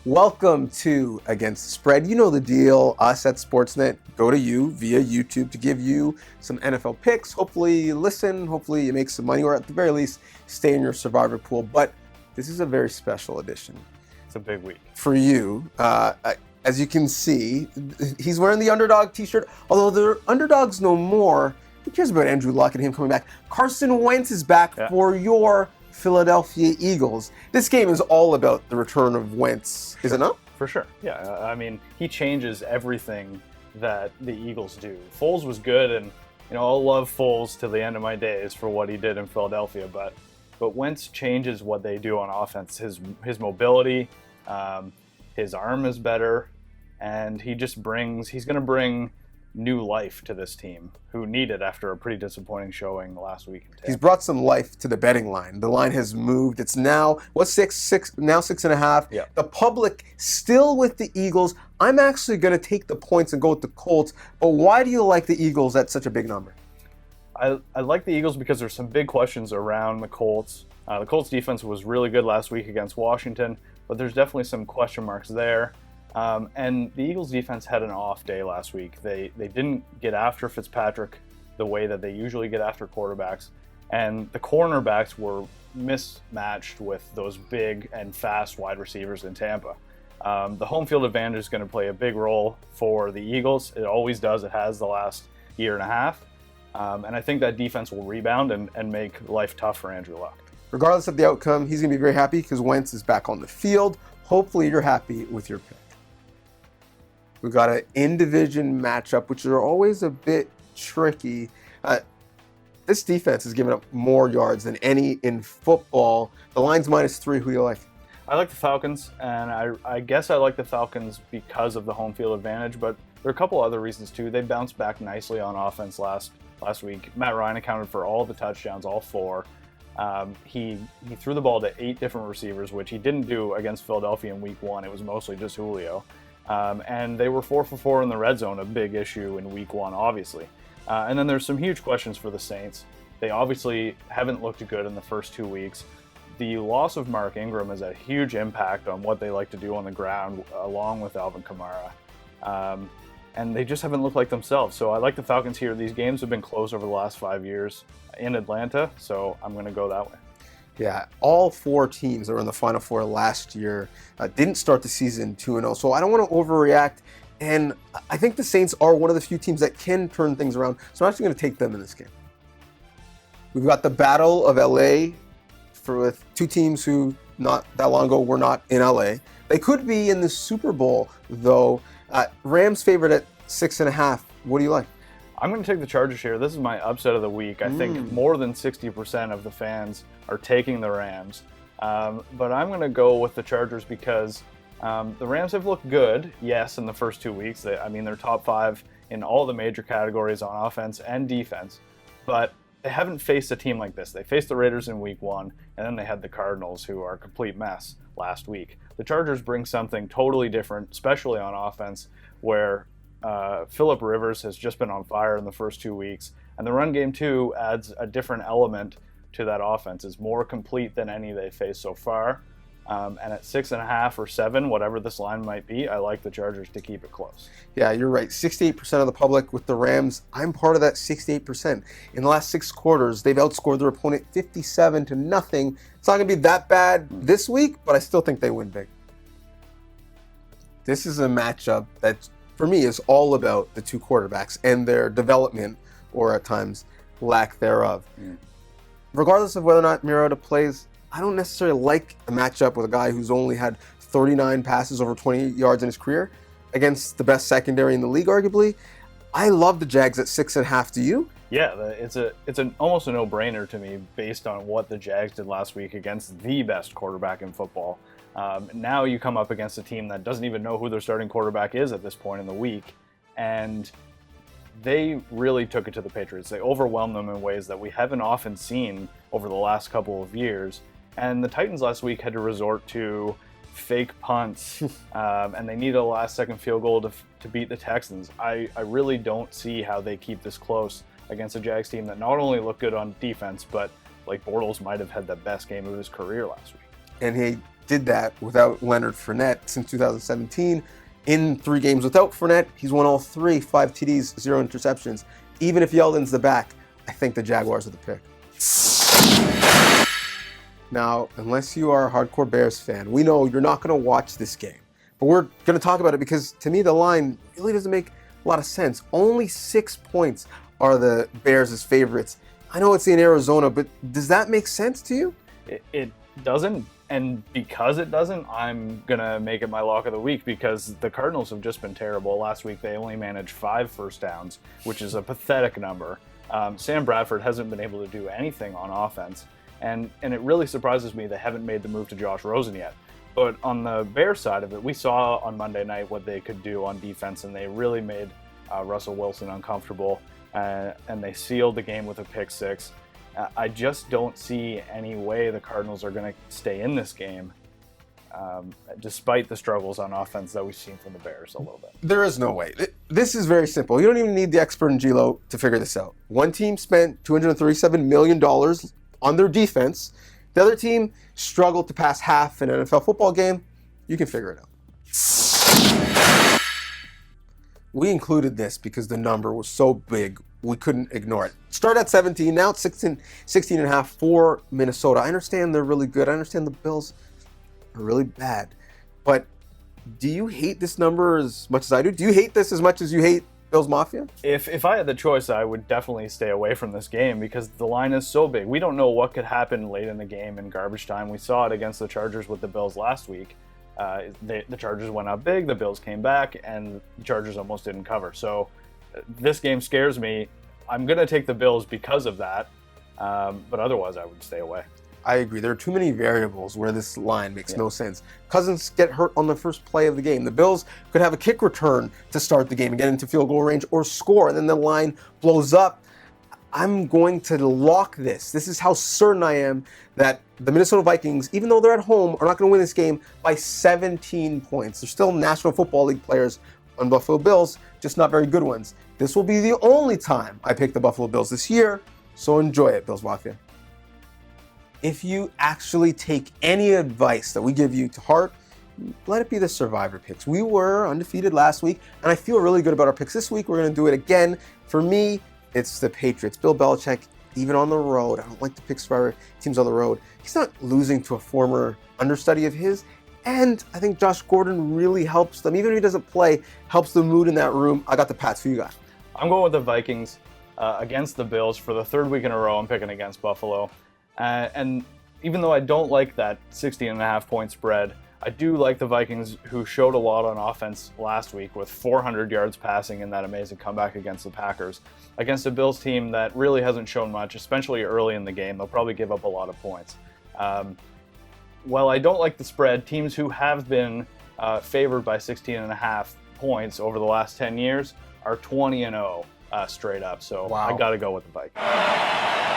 Welcome to Against the Spread. You know the deal. Us at Sportsnet go to you via YouTube to give you some NFL picks. Hopefully you listen. Hopefully you make some money, or at the very least, stay in your survivor pool. But this is a very special edition. It's a big week. For you. As you can see, he's wearing the underdog t-shirt. Although they're underdogs no more, who cares about Andrew Luck and him coming back? Carson Wentz is back for your Philadelphia Eagles. This game is all about the return of Wentz, is it not? For sure. Yeah, I mean, he changes everything that the Eagles do. Foles was good, and I'll love Foles till the end of my days for what he did in Philadelphia, but Wentz changes what they do on offense. His mobility, his arm is better, and he's going to bring new life to this team, who need it after a pretty disappointing showing last week. He's brought some life to the betting line. The line has moved. It's now, now 6.5. Yeah. The public still with the Eagles. I'm actually going to take the points and go with the Colts, but why do you like the Eagles at such a big number? I like the Eagles because there's some big questions around the Colts. The Colts defense was really good last week against Washington, but there's definitely some question marks there. And the Eagles defense had an off day last week. They didn't get after Fitzpatrick the way that they usually get after quarterbacks. And the cornerbacks were mismatched with those big and fast wide receivers in Tampa. The home field advantage is going to play a big role for the Eagles. It always does. It has the last year and a half. And I think that defense will rebound and make life tough for Andrew Luck. Regardless of the outcome, he's going to be very happy because Wentz is back on the field. Hopefully you're happy with your pick. We've got an in-division matchup, which are always a bit tricky. This defense has given up more yards than any in football. The line's -3. Who do you like? I like the Falcons, and I guess I like the Falcons because of the home field advantage, but there are a couple other reasons too. They bounced back nicely on offense last week. Matt Ryan accounted for all the touchdowns, all 4. He threw the ball to 8 different receivers, which he didn't do against Philadelphia in week 1. It was mostly just Julio. And they were 4 for 4 in the red zone, a big issue in week 1, obviously. And then there's some huge questions for the Saints. They obviously haven't looked good in the first 2 weeks. The loss of Mark Ingram has a huge impact on what they like to do on the ground, along with Alvin Kamara. And they just haven't looked like themselves. So I like the Falcons here. These games have been close over the last 5 years in Atlanta, so I'm going to go that way. Yeah, all 4 teams that were in the Final Four last year didn't start the season 2-0, so I don't want to overreact, and I think the Saints are one of the few teams that can turn things around, so I'm actually going to take them in this game. We've got the Battle of LA with 2 teams who not that long ago were not in LA. They could be in the Super Bowl, though. Rams favored at 6.5. What do you like? I'm going to take the Chargers here. This is my upset of the week. I think more than 60% of the fans are taking the Rams. But I'm going to go with the Chargers because the Rams have looked good, yes, in the first 2 weeks. They're top 5 in all the major categories on offense and defense. But they haven't faced a team like this. They faced the Raiders in week 1, and then they had the Cardinals, who are a complete mess last week. The Chargers bring something totally different, especially on offense, where Phillip Rivers has just been on fire in the first 2 weeks, and the run game too adds a different element to that offense. It's more complete than any they faced so far, and at 6.5 or 7, whatever this line might be, I like the Chargers to keep it close. Yeah, you're right. 68% of the public with the Rams. I'm part of that 68%. In the last 6 quarters, they've outscored their opponent 57-0. It's not going to be that bad this week, but I still think they win big. This is a matchup that, for me, is all about the 2 quarterbacks and their development, or at times lack thereof. Regardless of whether or not Mariota plays, I don't necessarily like a matchup with a guy who's only had 39 passes over 20 yards in his career against the best secondary in the league, arguably. I love the Jags at 6.5. Do you? Yeah, it's almost a no-brainer to me based on what the Jags did last week against the best quarterback in football. Now you come up against a team that doesn't even know who their starting quarterback is at this point in the week, and they really took it to the Patriots. They overwhelmed them in ways that we haven't often seen over the last couple of years. And the Titans last week had to resort to fake punts, and they needed a last-second field goal to beat the Texans. I really don't see how they keep this close against a Jags team that not only looked good on defense, but like Bortles might have had the best game of his career last week. And he did that without Leonard Fournette since 2017. In 3 games without Fournette, he's won all 3, 5 TDs, 0 interceptions. Even if Yeldon's the back, I think the Jaguars are the pick. Now, unless you are a hardcore Bears fan, we know you're not going to watch this game. But we're going to talk about it because, to me, the line really doesn't make a lot of sense. Only 6 points are the Bears' favorites. I know it's in Arizona, but does that make sense to you? It doesn't. And because it doesn't, I'm going to make it my lock of the week because the Cardinals have just been terrible. Last week, they only managed 5 first downs, which is a pathetic number. Sam Bradford hasn't been able to do anything on offense. And it really surprises me they haven't made the move to Josh Rosen yet. But on the Bears side of it, we saw on Monday night what they could do on defense, and they really made Russell Wilson uncomfortable, and they sealed the game with a pick 6. I just don't see any way the Cardinals are going to stay in this game, despite the struggles on offense that we've seen from the Bears a little bit. There is no way. This is very simple. You don't even need the expert in G-Lo to figure this out. One team spent $237 million on their defense. The other team struggled to pass half in an NFL football game. You can figure it out. We included this because the number was so big, we couldn't ignore it. Start at 17, now it's 16 and a half for Minnesota. I understand they're really good. I understand the Bills are really bad. But do you hate this number as much as I do? Do you hate this as much as you hate Bills Mafia? If I had the choice, I would definitely stay away from this game because the line is so big. We don't know what could happen late in the game in garbage time. We saw it against the Chargers with the Bills last week. The Chargers went up big, the Bills came back, and the Chargers almost didn't cover. So this game scares me. I'm going to take the Bills because of that, but otherwise I would stay away. I agree. There are too many variables where this line makes no sense. Cousins get hurt on the first play of the game. The Bills could have a kick return to start the game and get into field goal range or score, and then the line blows up. I'm going to lock this. This is how certain I am that the Minnesota Vikings, even though they're at home, are not going to win this game by 17 points. They're still National Football League players on Buffalo Bills, just not very good ones. This will be the only time I pick the Buffalo Bills this year, so enjoy it, Bills Mafia. If you actually take any advice that we give you to heart, let it be the Survivor picks. We were undefeated last week, and I feel really good about our picks this week. We're going to do it again. For me, it's the Patriots. Bill Belichick, even on the road, I don't like to pick Survivor teams on the road. He's not losing to a former understudy of his, and I think Josh Gordon really helps them. Even if he doesn't play, helps the mood in that room. I got the Pats. Who you got? I'm going with the Vikings against the Bills for the 3rd week in a row. I'm picking against Buffalo. And even though I don't like that 16.5 point spread, I do like the Vikings, who showed a lot on offense last week with 400 yards passing in that amazing comeback against the Packers. Against a Bills team that really hasn't shown much, especially early in the game, they'll probably give up a lot of points. While I don't like the spread, teams who have been favored by 16.5 points over the last 10 years are 20-0 straight up. So I got to go with the Vikings.